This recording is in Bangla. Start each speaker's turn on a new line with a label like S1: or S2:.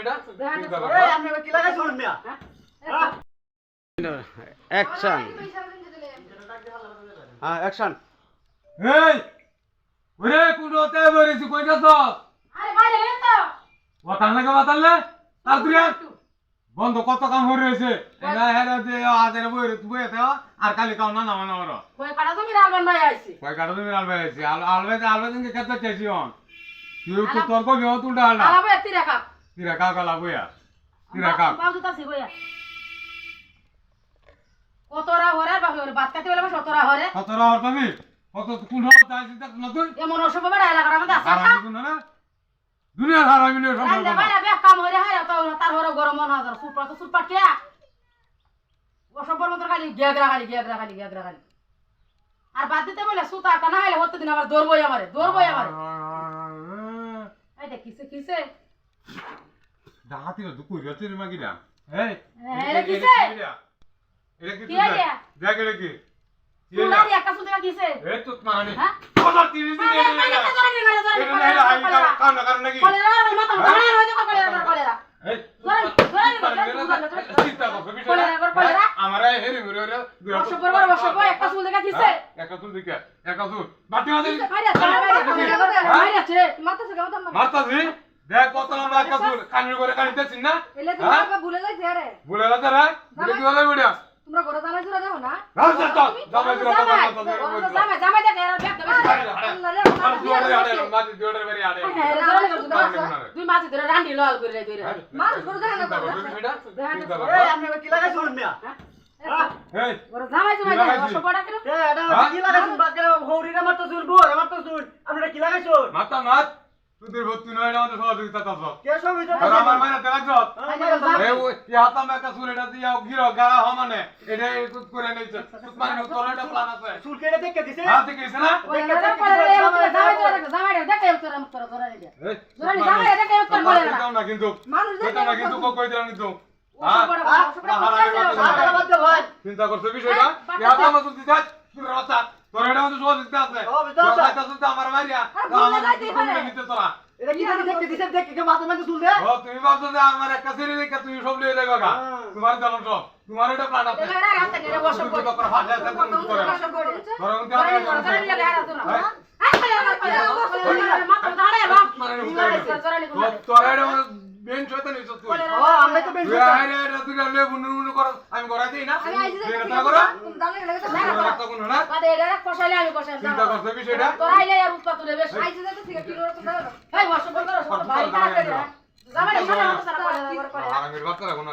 S1: বিষয়টা চিন্তা করো
S2: এই আপনি কি লাগাই শুনুন মিয়া
S3: অ্যাকশন হ্যাঁ অ্যাকশন
S1: এই ওরে কুড়োতে বরিস কই যাস
S4: আরে বাইরে গেল তো
S1: ওটা লাগে বাতালে তাড়াতাড়ি বন্ধ কত কাম হয়ে রয়েছে এলা হেরা দে আদের বইরে বইতে আর খালি কাম না নামা নামার
S4: কই কাটা তুমি রালবান ভাই আইছি
S1: কই কাটো তুমি আলবে আইছি আলবে দিন কত চাইছি অন তুই তো তোর কো বিও তুলডা আলা
S4: আলাবে তিরা কাপ
S1: তিরা কা কা লাবয়া তিরা কা
S4: বাবু তাসি বইয়া কতরা হরে বাবু বাত কাতে বলে কতরা হরে
S1: কতরা হর তুমি কত কোন চাইছি দেখ না তুই
S4: এমন অসব বড় এলাকার মধ্যে আছে
S1: হারামি কোন না দুনিয়ার হারামি নে সব
S4: রান্দা বাইরে বে কাম হরে হায় তো তার হরে গরম মন হাজার সুপার কে অসব বড় মতো খালি গেগরা খালি আর বাদ দিতে বলে সুতা কানা হইলে হতে দিন আবার দৌড়বই আমারে এই কিসে
S1: ডাহাতি না দুকুই রচে রে মাগিরা এই
S4: এটা কিসে
S1: এটা কি
S4: কি আইয়া
S1: দেখ এটা কি
S4: সুনারি একা সুন্দর কিসে
S1: এই তো মানে
S4: হ্যাঁ
S1: কত 30 দিন কারণ কারণ নাকি
S4: কলেরা মাথা ধরে হয়ে যাবে কলেরা
S1: এই আমারে হেরি মরে রে
S4: বসব একটা চুল দেখা কিসে
S1: একা তুই দিকে একা তুই বাটি মাঝে মারতাছি দেখ কত লম্বা একা তুই কানি করে কানি দেখছিস না
S4: এলে তুমি ভুলে যাইছ আরে
S1: ভুলে গেছে রে ভুলে কি হলো ভিডিও
S4: তোমরা ঘরে জামাই জুরা যাও না জামাই দেখে এরা ব্যাগ দুই মাঝে ধরে রান্ডি লাল করে দেই মানুষ ঘরে দেখা না
S2: এই আপনি কি লাগাই শুনুন মিয়া
S4: ঘরে জামাই সবড়া কেন
S2: এটা কি লাগাই শুনুন বাকরে হৌরিরা মারতো শুন বুর মারতো শুন আপনি কি লাগাই শুন
S1: মাতা মাত তুই ভর্তি নয় না আমাদের সহযোগিতা তাস
S2: কে সব হইতো
S1: আমার মাইনা তেলাক যত এই হাতা মেকা সুর এটা দিয়া গিরো গারা হ মানে এটা কুত করে নেছে কুত মানে তোর এটা প্ল্যান আছে
S2: চুল কেটে দেখে দিছে
S1: হ্যাঁ ঠিক আছে না
S4: জামাই দেখে উত্তর ধরে দে
S1: এই
S4: জামাই দেখে উত্তর বলে না
S1: না কিন্তু
S4: মানুষ
S1: কইতাম না কিন্তু কই দিলাম কিন্তু
S2: ভাই
S1: চিন্তা করছ বিষয়টা হাতা মত দিছাস তুই রাতা তোর এটা মত সহযোগিতা আছে তোর আমার মারিয়া আমার নিতে তোরা
S2: এটা কি দেখতে দিছে দেখে কে মাথা মাথা চুল দে
S1: ও তুমি ভাবছো যে আমার একটা সেরি রেখে তুমি সব লিয়ে যাবে গা তোমার জানো সব তোমার এটা প্ল্যান আছে
S4: এবারে রাতে গেলে বসব
S1: তুমি তো করে ফাঁসে আছে তুমি করে ধরো তুমি
S4: মাথা ধরে বাপ
S1: তোরা এটা মেন শয়তান হইছ তুই
S2: আমরা তো বেশ
S1: এটা তুই লে বুনু কর আমি করাই দেই না এটা করো তখন না
S4: বাদে এটা কষাইলে আমি কষাই
S1: চিন্তা করছ বিষয়টা
S4: তোরা আইলে আর উৎপাত দেবে সাইজে যেতে ঠিক কি করতে দাও ভাই বসব করো ভাই তাড়াতাড়ি জামাই সারা সারা করে
S1: আর আমি বাচ্চা রাখো না